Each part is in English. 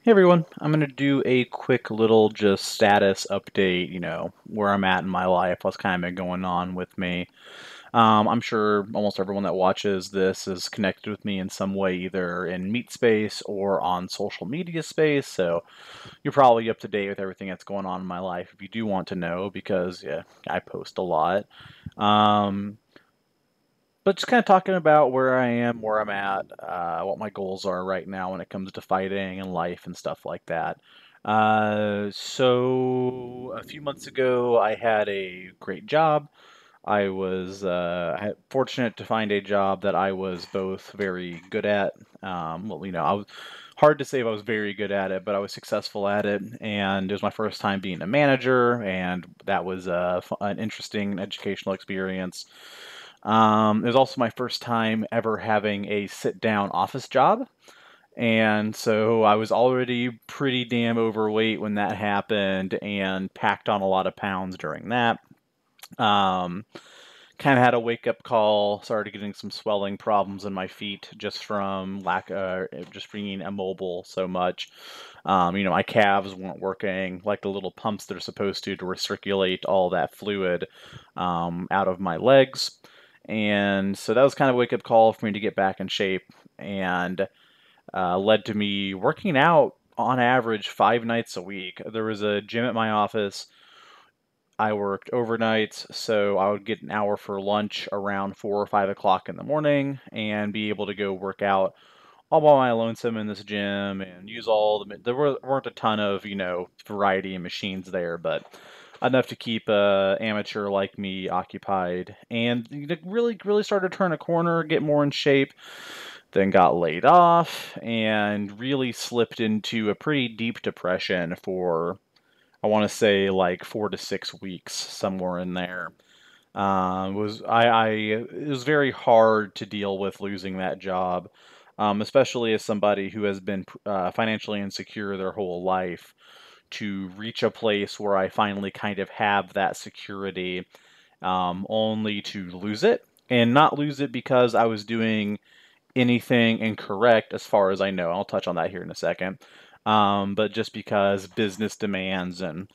Hey everyone, I'm going to do a quick little just status update, where I'm at in my life, what's kind of been going on with me. I'm sure almost everyone that watches this is connected with me in some way, either in meat space or on social media space, so you're probably up to date with everything that's going on in my life if you do want to know, because, yeah, I post a lot. Um, but just kind of talking about where I am, where I'm at, what my goals are right now when it comes to fighting and life and stuff like that. So a few months ago, I had a great job. I was fortunate to find a job that I was both very good at. I was hard to say if I was very good at it, but I was successful at it, and it was my first time being a manager, and that was an interesting educational experience. It was also my first time ever having a sit-down office job. And so I was already pretty damn overweight when that happened and packed on a lot of pounds during that. Um, Kind of had a wake up call, started getting some swelling problems in my feet just from just being immobile so much. My calves weren't working like the little pumps they're supposed to recirculate all that fluid out of my legs. And so that was kind of a wake up call for me to get back in shape and led to me working out on average 5 nights a week. There was a gym at my office. I worked overnights, so I would get an hour for lunch around 4 or 5 o'clock in the morning and be able to go work out all by my lonesome in this gym and use all the. Weren't a ton of variety of machines there, but enough to keep a amateur like me occupied and really started to turn a corner, get more in shape. Then got laid off and really slipped into a pretty deep depression for I want to say like 4 to 6 weeks, somewhere in there. It was very hard to deal with losing that job, especially as somebody who has been financially insecure their whole life. To reach a place where I finally kind of have that security, only to lose it, and not lose it because I was doing anything incorrect as far as I know. I'll touch on that here in a second. But just because business demands and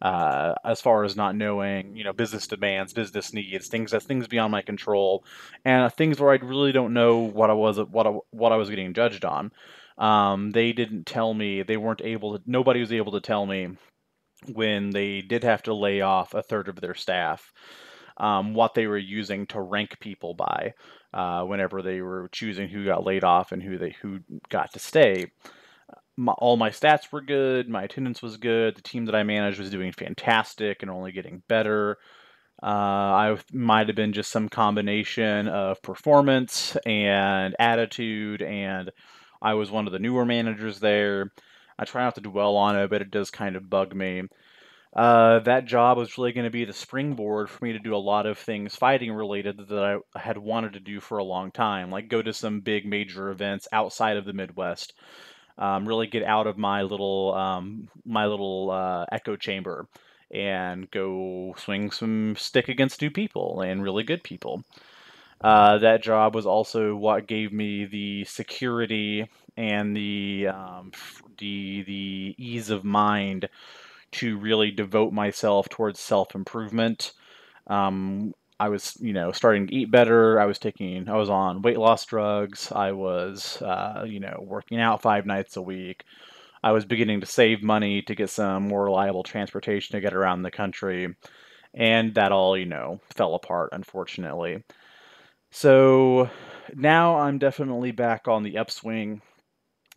as far as not knowing, business demands, business needs, things beyond my control, and things where I really don't know what I was getting judged on. They didn't tell me. They weren't able to. Nobody was able to tell me when they did have to lay off a third of their staff, what they were using to rank people by whenever they were choosing who got laid off and who got to stay. All my stats were good, my attendance was good, the team that I managed was doing fantastic and only getting better. I might have been just some combination of performance and attitude, and I was one of the newer managers there. I try not to dwell on it, but it does kind of bug me. That job was really going to be the springboard for me to do a lot of things fighting related that I had wanted to do for a long time, like go to some big major events outside of the Midwest. Really get out of my little echo chamber and go swing some stick against new people and really good people. That job was also what gave me the security and the ease of mind to really devote myself towards self improvement. I was, starting to eat better. I was on weight loss drugs. I was, working out 5 nights a week. I was beginning to save money to get some more reliable transportation to get around the country. And that all, fell apart, unfortunately. So now I'm definitely back on the upswing.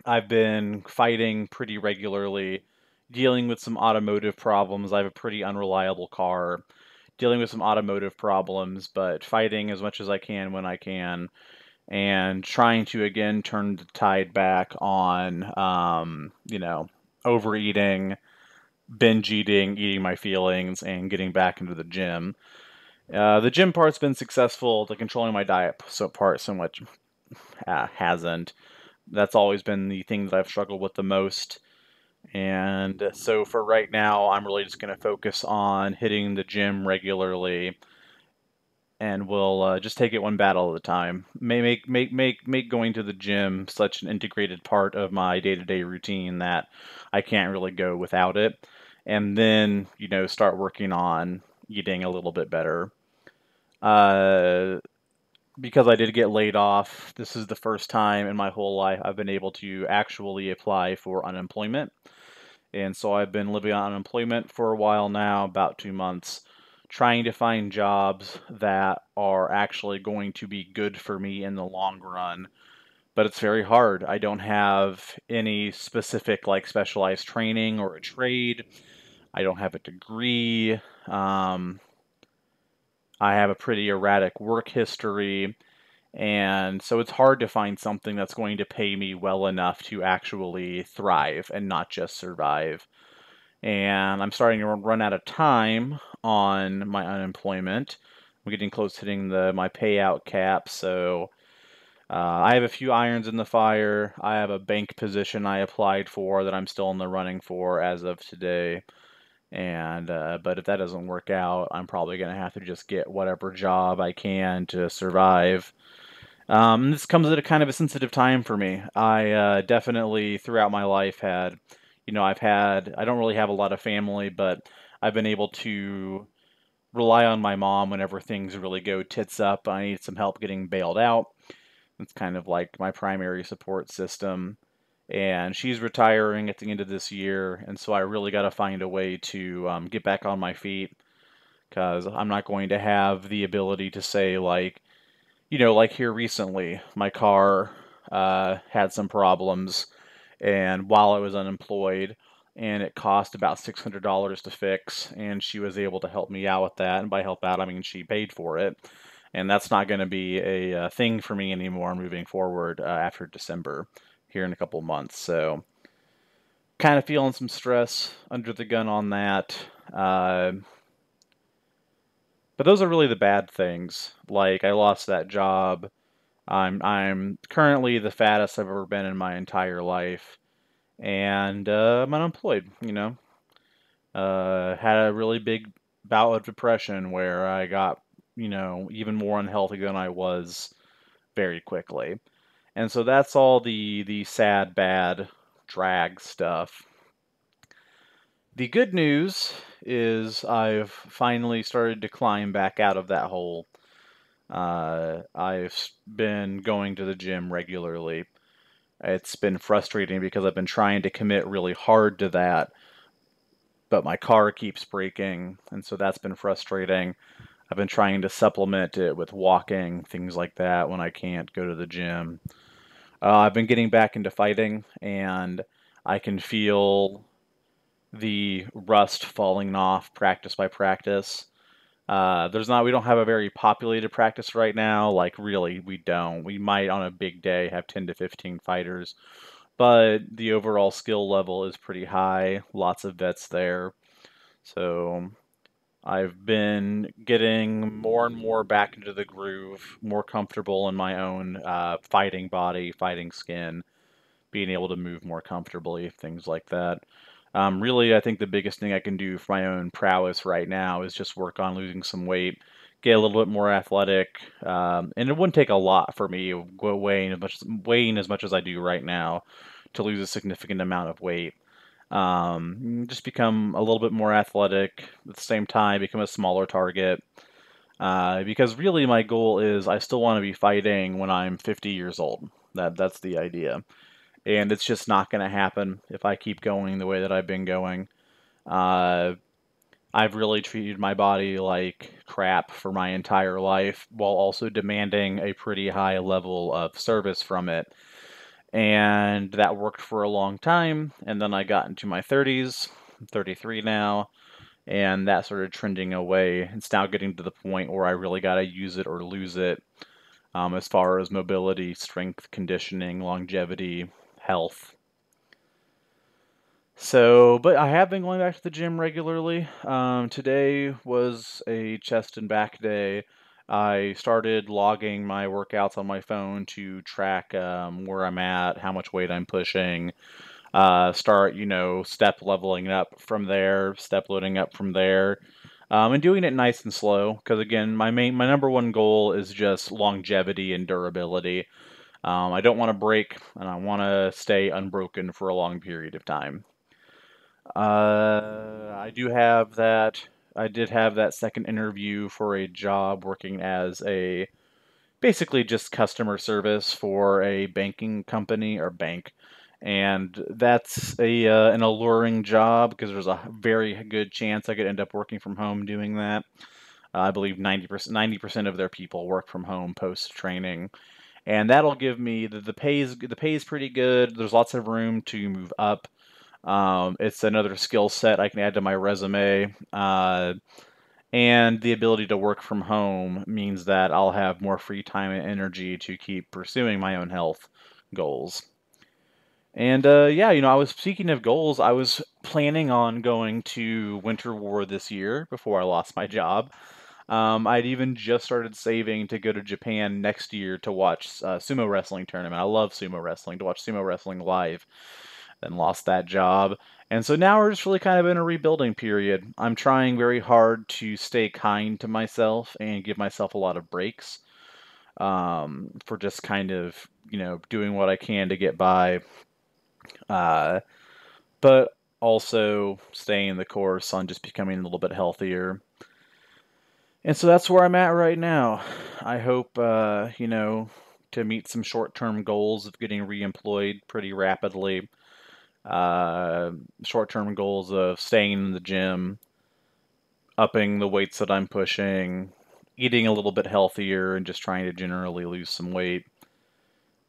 I've been fighting pretty regularly, dealing with some automotive problems. I have a pretty unreliable car, dealing with some automotive problems, but fighting as much as I can when I can, and trying to again turn the tide back on, overeating, binge eating, eating my feelings, and getting back into the gym. The gym part's been successful. The controlling my diet part so much hasn't. That's always been the thing that I've struggled with the most. And so for right now, I'm really just going to focus on hitting the gym regularly and we'll just take it one battle at a time. Make going to the gym such an integrated part of my day-to-day routine that I can't really go without it. And then, start working on eating a little bit better. Uh, because I did get laid off, this is the first time in my whole life I've been able to actually apply for unemployment. And so I've been living on unemployment for a while now, about 2 months, trying to find jobs that are actually going to be good for me in the long run. But it's very hard. I don't have any specific, like, specialized training or a trade. I don't have a degree. Um, I have a pretty erratic work history. And so it's hard to find something that's going to pay me well enough to actually thrive and not just survive. And I'm starting to run out of time on my unemployment. I'm getting close to hitting my payout cap, so I have a few irons in the fire. I have a bank position I applied for that I'm still in the running for as of today. And but if that doesn't work out, I'm probably going to have to just get whatever job I can to survive. This comes at a kind of a sensitive time for me. I definitely throughout my life I don't really have a lot of family, but I've been able to rely on my mom whenever things really go tits up. I need some help getting bailed out. It's kind of like my primary support system. And she's retiring at the end of this year, and so I really got to find a way to get back on my feet because I'm not going to have the ability to say, like, like here recently, my car had some problems, and while I was unemployed, and it cost about $600 to fix, and she was able to help me out with that. And by help out, I mean she paid for it. And that's not going to be a thing for me anymore moving forward after December here in a couple months. So, kind of feeling some stress under the gun on that. Uh, but those are really the bad things. Like, I lost that job. I'm currently the fattest I've ever been in my entire life, and I'm unemployed. Had a really big bout of depression where I got even more unhealthy than I was very quickly, and so that's all the sad, bad, drag stuff. The good news is I've finally started to climb back out of that hole. I've been going to the gym regularly. It's been frustrating because I've been trying to commit really hard to that, but my car keeps breaking, and so that's been frustrating. I've been trying to supplement it with walking, things like that, when I can't go to the gym. I've been getting back into fighting, and I can feel the rust falling off practice by practice. We don't have a very populated practice right now. Like, really, we don't. We might on a big day have 10 to 15 fighters, but the overall skill level is pretty high. Lots of vets there. So I've been getting more and more back into the groove, more comfortable in my own fighting body, fighting skin, being able to move more comfortably, things like that. Really, I think the biggest thing I can do for my own prowess right now is just work on losing some weight, get a little bit more athletic, and it wouldn't take a lot for me weighing as much as I do right now to lose a significant amount of weight. Just become a little bit more athletic at the same time, become a smaller target. Because really, my goal is I still want to be fighting when I'm 50 years old. That's the idea, and it's just not going to happen if I keep going the way that I've been going. Uh, I've really treated my body like crap for my entire life while also demanding a pretty high level of service from it. And that worked for a long time. And then I got into my 30s, I'm 33 now, and that started trending away. It's now getting to the point where I really got to use it or lose it as far as mobility, strength, conditioning, longevity, health. So, but I have been going back to the gym regularly. Today was a chest and back day. I started logging my workouts on my phone to track where I'm at, how much weight I'm pushing. Start, step leveling up from there, step loading up from there. And doing it nice and slow. Because again, my number one goal is just longevity and durability. I don't want to break, and I want to stay unbroken for a long period of time. I do have that. I did have that second interview for a job working as a basically just customer service for a banking company or bank, and that's a an alluring job because there's a very good chance I could end up working from home doing that. I believe 90% of their people work from home post training, and that'll give me the pay is pretty good. There's lots of room to move up. It's another skill set I can add to my resume. And the ability to work from home means that I'll have more free time and energy to keep pursuing my own health goals. And yeah, I was speaking of goals, I was planning on going to Winter War this year before I lost my job. I'd even just started saving to go to Japan next year to watch sumo wrestling tournament. I love sumo wrestling, to watch sumo wrestling live. Then lost that job. And so now we're just really kind of in a rebuilding period. I'm trying very hard to stay kind to myself and give myself a lot of breaks for just kind of, doing what I can to get by. Uh, but also staying the course on just becoming a little bit healthier. And so that's where I'm at right now. I hope, to meet some short term goals of getting reemployed pretty rapidly. Uh, Short term goals of staying in the gym, upping the weights that I'm pushing, eating a little bit healthier, and just trying to generally lose some weight.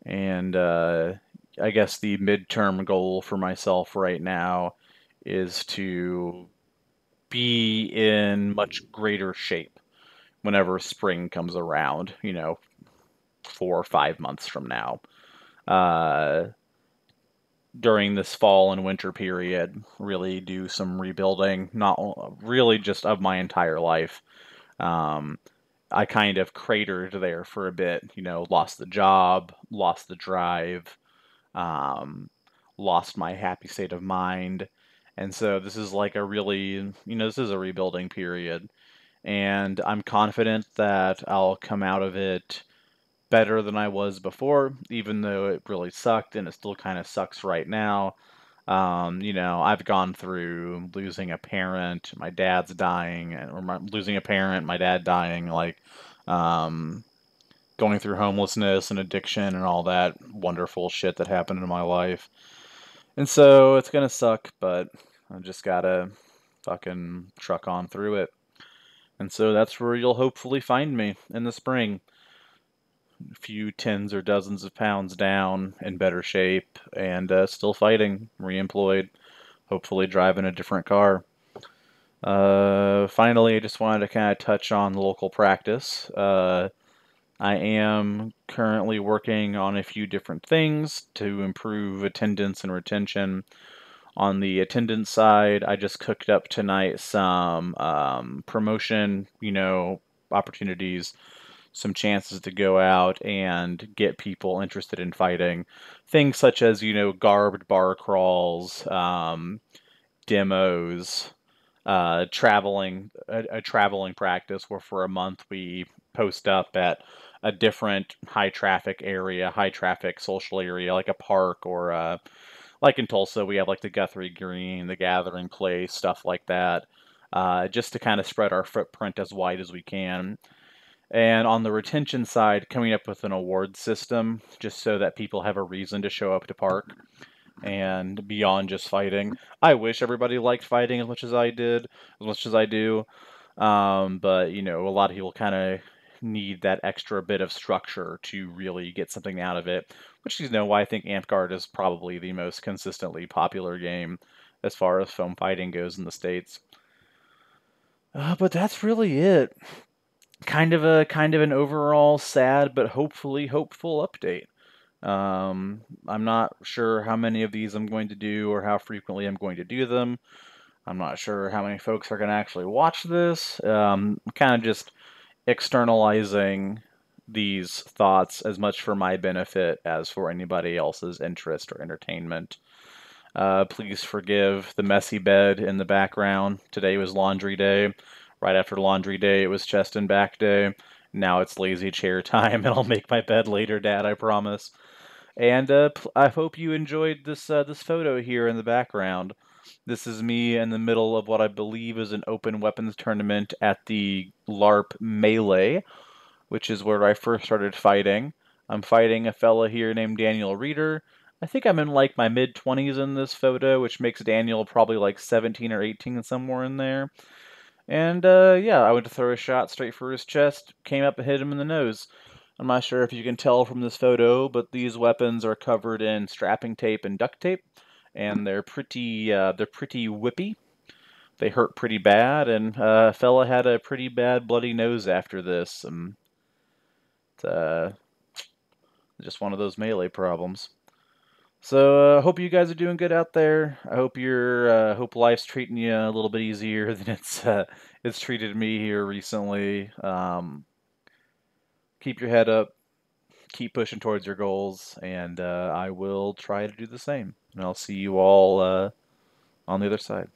And I guess the midterm goal for myself right now is to be in much greater shape whenever spring comes around, 4 or 5 months from now. Uh, During this fall and winter period, really do some rebuilding, not really just of my entire life. Um, I kind of cratered there for a bit, lost the job, lost the drive, um, lost my happy state of mind. And so this is like a really, this is a rebuilding period. And I'm confident that I'll come out of it better than I was before, even though it really sucked and it still kind of sucks right now. I've gone through losing a parent, my dad's dying, losing a parent, my dad dying, um, going through homelessness and addiction and all that wonderful shit that happened in my life. And so it's gonna suck, but I just gotta fucking truck on through it. And so that's where you'll hopefully find me in the spring. A few tens or dozens of pounds down, in better shape, and still fighting, reemployed, hopefully driving a different car. Finally, I just wanted to kind of touch on local practice. I am currently working on a few different things to improve attendance and retention. On the attendance side, I just cooked up tonight some promotion, opportunities, some chances to go out and get people interested in fighting. Things such as, garbed bar crawls, demos, a traveling practice where for a month we post up at a different high traffic area, high traffic social area, like a park or like in Tulsa, we have like the Guthrie Green, the Gathering Place, stuff like that, just to kind of spread our footprint as wide as we can. And on the retention side, coming up with an award system just so that people have a reason to show up to park and beyond just fighting. I wish everybody liked fighting as much as I did, as much as I do. But a lot of people kind of need that extra bit of structure to really get something out of it, which is why I think Amtgard is probably the most consistently popular game as far as foam fighting goes in the States. But that's really it. Kind of an overall sad but hopefully hopeful update. I'm not sure how many of these I'm going to do or how frequently I'm going to do them. I'm not sure how many folks are going to actually watch this. Kind of just externalizing these thoughts as much for my benefit as for anybody else's interest or entertainment. Please forgive the messy bed in the background. Today was laundry day. Right after laundry day, it was chest and back day. Now it's lazy chair time, and I'll make my bed later, Dad, I promise. And I hope you enjoyed this photo here in the background. This is me in the middle of what I believe is an open weapons tournament at the LARP Melee, which is where I first started fighting. I'm fighting a fella here named Daniel Reeder. I think I'm in like my mid 20s in this photo, which makes Daniel probably like 17 or 18 somewhere in there. And yeah, I went to throw a shot straight for his chest, came up and hit him in the nose. I'm not sure if you can tell from this photo, but these weapons are covered in strapping tape and duct tape, and they're pretty whippy. They hurt pretty bad, and fella had a pretty bad bloody nose after this. It's, just one of those melee problems. So I hope you guys are doing good out there. I hope hope life's treating you a little bit easier than it's treated me here recently. Keep your head up, keep pushing towards your goals, and I will try to do the same. And I'll see you all on the other side.